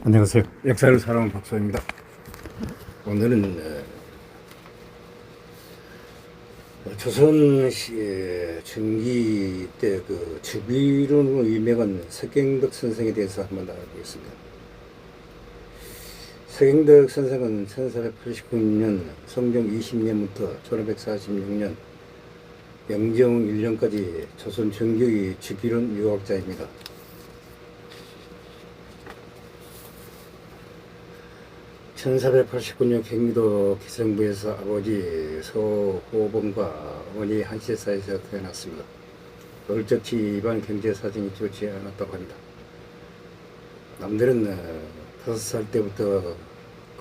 안녕하세요. 역사를 사랑하는 박사입니다. 오늘은 조선 전기 때 그 주비론으로 유명한 석경덕 선생에 대해서 한번 알아보겠습니다. 석경덕 선생은 1489년 성종 20년부터 1546년 영정 1년까지 조선 전교의 주비론 유학자입니다. 1489년 경기도 기성부에서 아버지 서호범과 어머니 한씨사에서 태어났습니다. 어릴 적 집안 경제 사정이 좋지 않았다고 합니다. 남들은 5살 때부터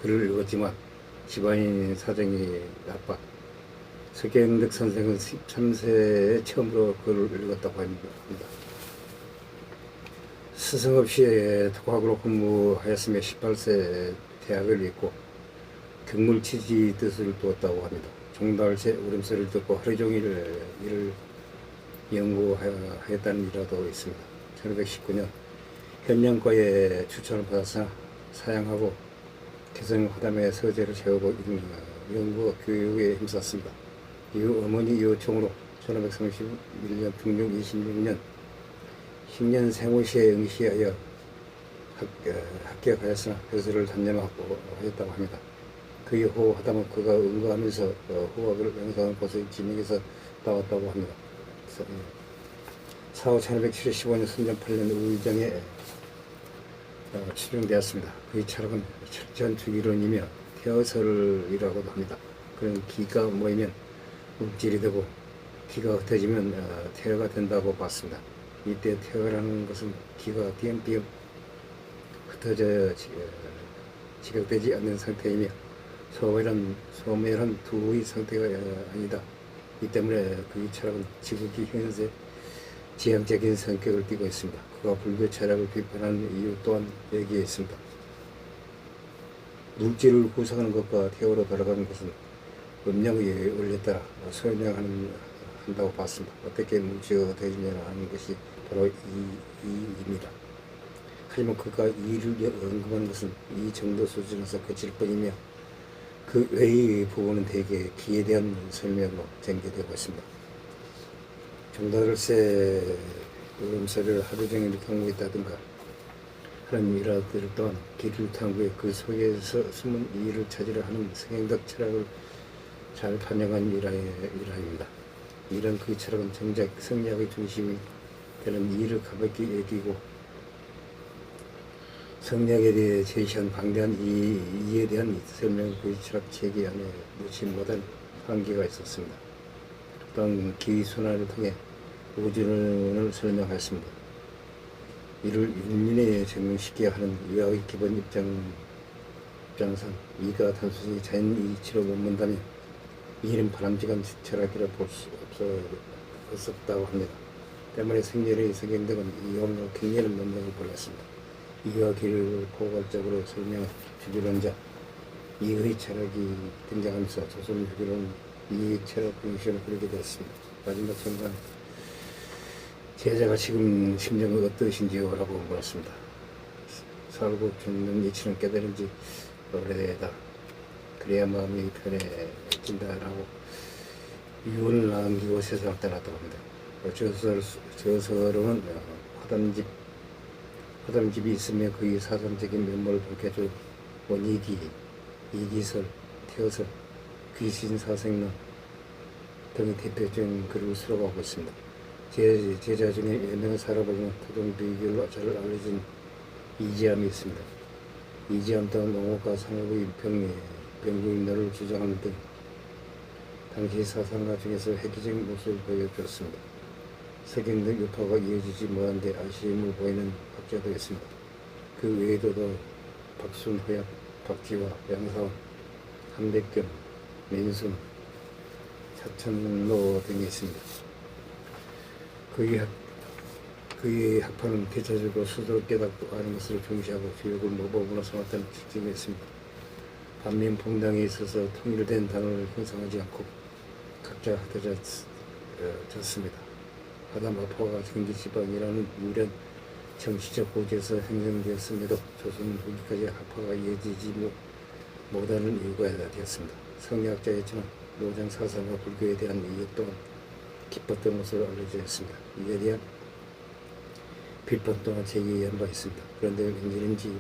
글을 읽었지만 집안 사정이 나빠 석경덕 선생은 13세에 처음으로 글을 읽었다고 합니다. 스승 없이 독학으로 공부하였으며 18세 대학을 읽고 경물치지 뜻을 두었다고 합니다. 종달새 울음소리를 듣고 하루 종일 이를 연구하였다는 일화도 있습니다. 1519년 현령과의 추천을 받아서 사양하고 개성화담의 서재를 세우고 연구 교육에 힘썼습니다. 이후 어머니 요청으로 1531년 중종 26년 신년 생후시에 응시하여 합격하였으나 교수를 단념하고 하였다고 합니다. 그 이후 하다못 그가 응거하면서 후학을 명상한 곳의 진역에서 나왔다고 합니다. 사후 1575년 선전 8년 우의정에 추정되었습니다. 그의 철학은 철저한 주기론이며 태어설이라고도 합니다. 그런 기가 모이면 물질이 되고 기가 흩어지면 태어가 된다고 봤습니다. 이때 태어라는 것은 기가 띄엄띄엄 흩어져 지각되지 않는 상태이며 소멸한 두의 상태가 아니다. 이 때문에 그의 철학은 지극히 현세 지향적인 성격을 띠고 있습니다. 그가 불교 철학을 비판하는 이유 또한 여기에 있습니다. 물질을 구성하는 것과 태어로 돌아가는 것은 음력의 원리에 따라 설명한다고 봤습니다. 어떻게 물질가 되느냐 하는 것이 바로 이입니다. 하지만 그가 이를 언급하는 것은 이 정도 수준에서 그칠 뿐이며 그 외의 부분은 대개 기에 대한 설명으로 전개되고 있습니다. 종달새 울음소리를 하루 종일 경고했다든가 하는 일화들 또한 길을 탐구해 그 속에서 숨은 이의를 찾으려 하는 석경덕 철학을 잘 반영한 일화입니다. 이런 그 철학은 정작 성리학의 중심이 되는 이의를 가볍게 여기고 성리학에 대해 제시한 방대한 이에 대한 설명은 그 철학 체계 안에 넣지 못한 한계가 있었습니다. 또한 기순환을 통해 우주론을 설명하였습니다. 이를 윤리에 적용시켜야 하는 의학의 기본 입장상 이가 단순히 자연 이치로 머문다면 이는 바람직한 철학이라 볼 수 없었다고 합니다. 때문에 생리의 석경덕은 이용으로 경리는 논쟁을 벌였습니다. 이와 길을 포괄적으로 설명한 주기론자 이의 철학이 등장하면서 조선 주기론 이의 철학 분식을 그리게 되었습니다. 마지막 순간 제자가 지금 심정은 어떠신지요? 라고 물었습니다. 살고 죽는 이치는 깨달은 지 오래되다. 그래야 마음이 편해진다라고 유언을 남기고 세상을 떠났다고 합니다. 저서로는 화담집이 있으며 그의 사상적인 면모를 밝혀줄 원이기, 이기설, 태어설, 귀신사생론 등의 대표적인 글을 수록하고 있습니다. 제자 중에 유명한 할아버지는 토종비결로 잘 알려진 이지암이 있습니다. 이지암 또한 농업과 상업의 병구인도를 주장하는 등 당시 사상가 중에서 획기적인 모습을 보여주었습니다. 석경덕 유파가 이어지지 못한데 아쉬움을 보이는 학자도 있습니다. 그 외에도 박순호약, 박지화, 양사원, 한백경, 민순, 차천로 등이 있습니다. 그의 학파는 대체적으로 스스로 깨닫고 아는 것을 중시하고 교육을 모범으로 삼았다는 특징이 있습니다. 반면 봉당에 있어서 통일된 단어를 형성하지 않고 각자 흩어졌습니다. 하다마포가 경기지방이라는 유련 정치적 고지에서 형성되었음에도 조선 후기까지 학파가 이어지지 못하는 이유가 되었습니다. 성리학자였지만 노장 사상과 불교에 대한 이해 또한 깊었던 것으로 알려져 있습니다. 이에 대한 비판 또한 제기한 바 있습니다. 그런데 왠지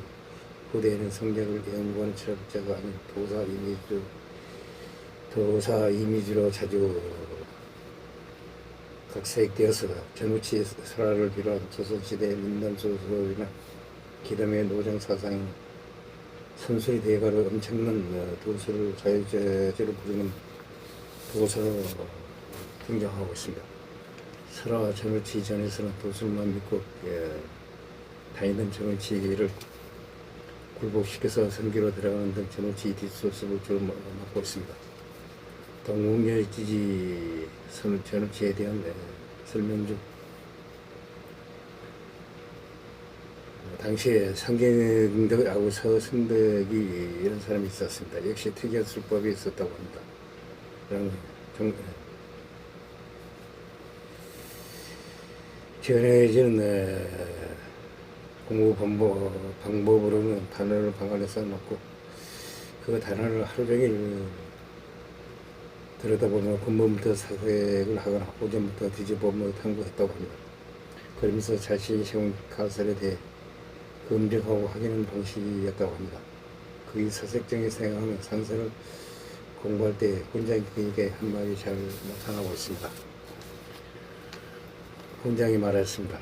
후대에는 성경을 연구하는 철학자가 아닌 도사 이미지로 자주 각색되어서 전우치 설화를 비롯한 조선시대 민담소설이나 기담의 노장 사상이 선술의 대가로 엄청난 도서를 자유제로 부르는 도서로 등장하고 있습니다. 설화 전우치 전에서는 도술만 믿고 다니던 전우치를 굴복시켜서 선기로 들어가는 등 전우치 뒷소습을 주로 맡고 있습니다. 동국여지지 전우치에 대한 설명 중 당시에 상계응덕하고 서승덕이 이런 사람이 있었습니다. 역시 특이한 술법이 있었다고 합니다. 전해지는 공부 방법으로는 단어를 방안에 써놓고 그 단어를 하루 종일 들여다보면 근본부터 사색을 하거나 오전부터 뒤집어보며 탐구했다고 합니다. 그러면서 자신이 세운 가설에 대해 검증하고 확인하는 방식이었다고 합니다. 그의 사색적인 생각은 산서를 공부할 때 훈장이 그에게 한마디 잘 나타나고 있습니다. 훈장이 말했습니다.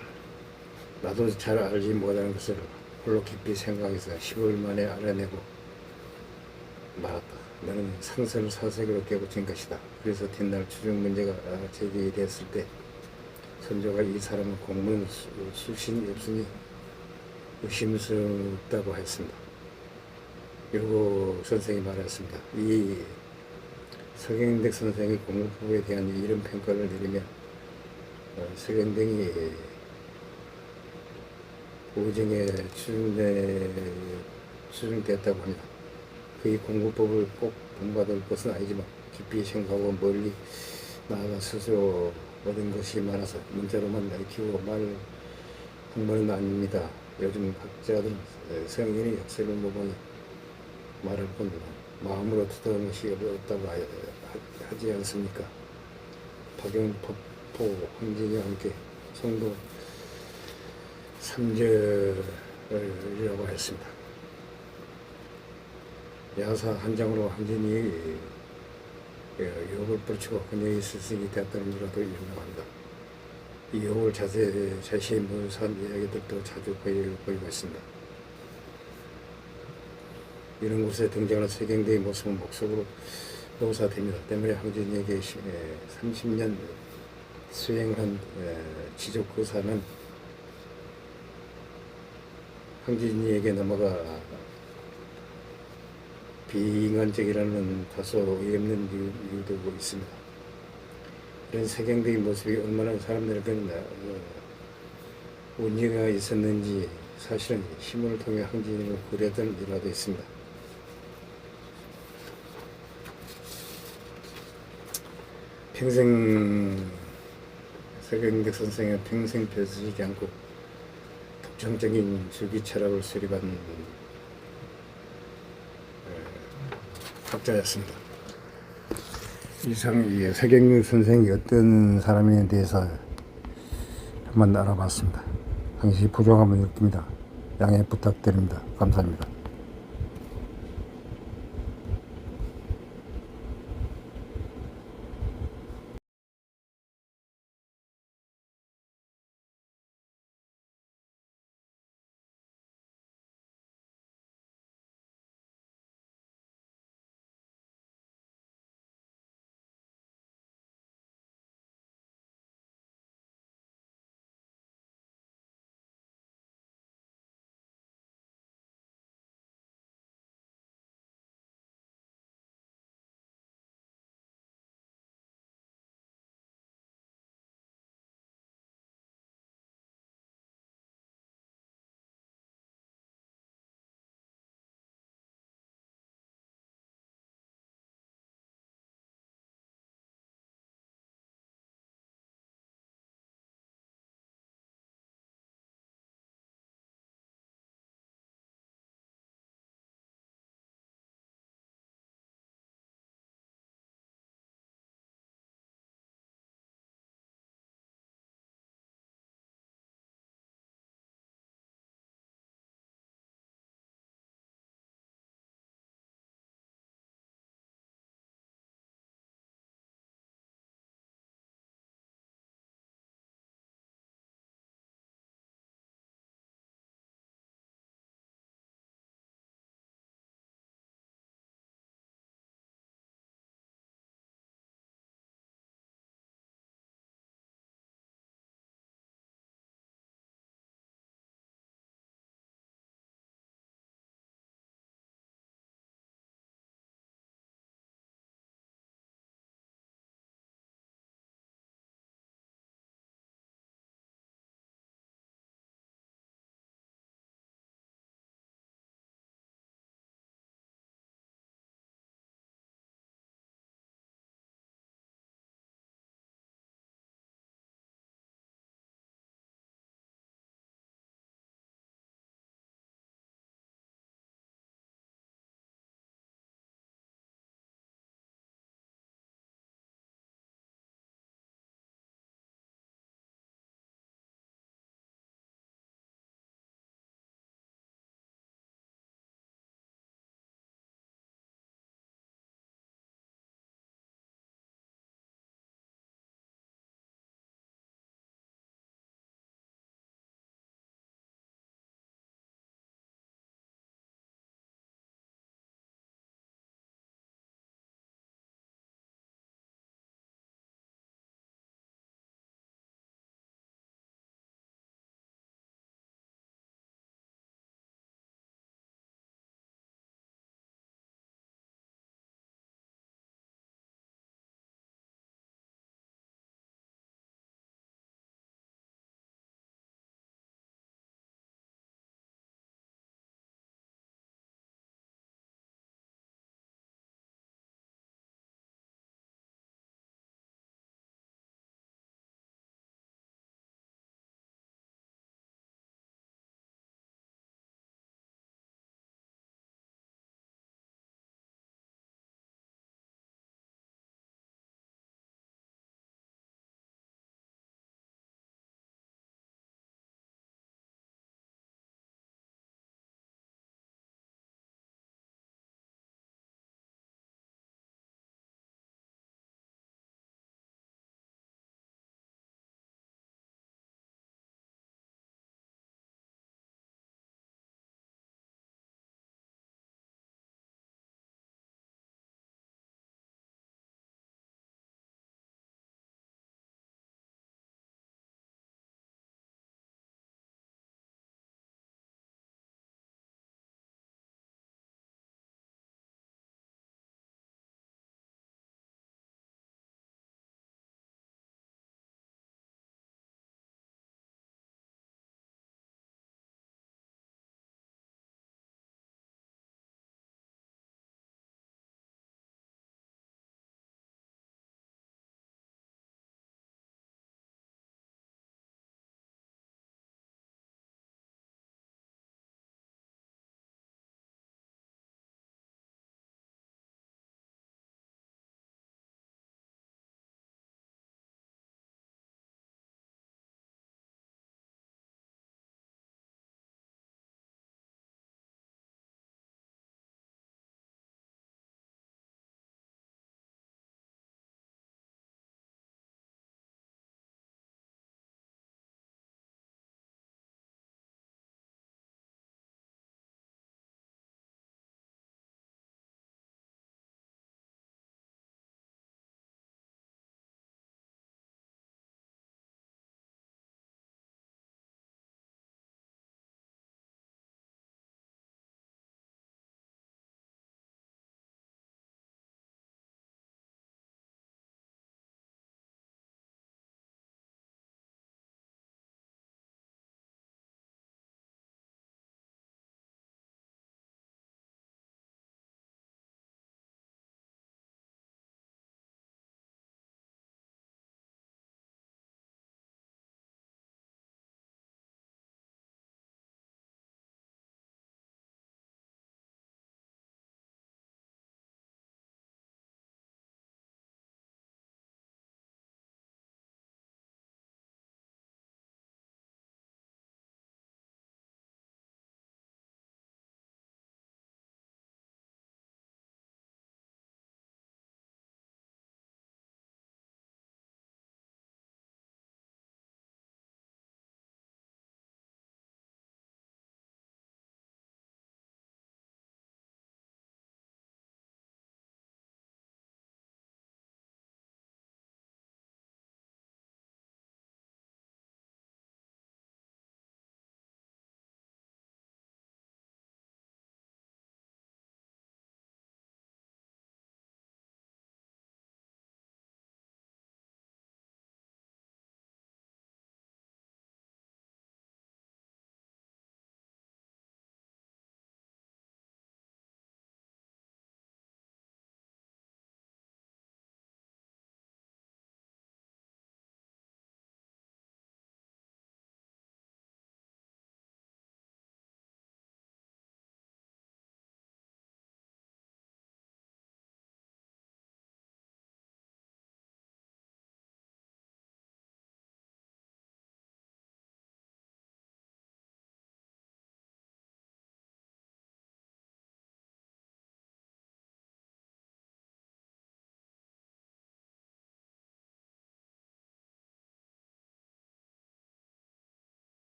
나도 잘 알지 못하는 것을 홀로 깊이 생각해서 10월 만에 알아내고 말았다. 나는 상설 사색으로 깨우친 것이다. 그래서 뒷날 추정 문제가 제기됐을 때 선조가 이 사람은 공문 수신이 없으니 의심스럽다고 했습니다. 그리고 선생이 말했습니다. 이 서경택 선생의 공문법에 대한 이런 평가를 내리면 서경택이 오정에 추정되었다고 합니다. 그의 공부법을 꼭 본받을 것은 아니지만 깊이 생각하고 멀리 나아가 스스로 얻은 것이 많아서 문자로만 읽히고 말 공부는 아닙니다. 요즘 학자들은 성인의 역사를 모르니 말을 본 마음으로 듣던 것이 없다고 하지 않습니까? 박영포 황진이와 함께 성도 3절이라고 했습니다. 야사 한 장으로 황진이 유혹을 펼치고 그녀의 스승이 되었다는 이라도 유명합니다. 이 유혹을 자세히 묘사한 이야기들도 자주 보이고 있습니다. 이런 곳에 등장하는 서경대의 모습은 목속으로 묘사됩니다. 때문에 황진이에게 30년 수행한 지족거사는 황진이에게 넘어가 비인간적이라는 다소 어이없는 이유도 있습니다. 이런 서경대의 모습이 얼마나 사람들에게는 운이가 있었는지 사실은 힘을 통해 황진이를 구려던 일화도 있습니다. 서경택 선생은 평생 벼슬이지 않고 독창적인 줄기 철학을 수립한 학자였습니다. 이상 서경택 선생이 어떤 사람에 대해서 한번 알아봤습니다. 당시 부족함을 느낍니다. 양해 부탁드립니다. 감사합니다.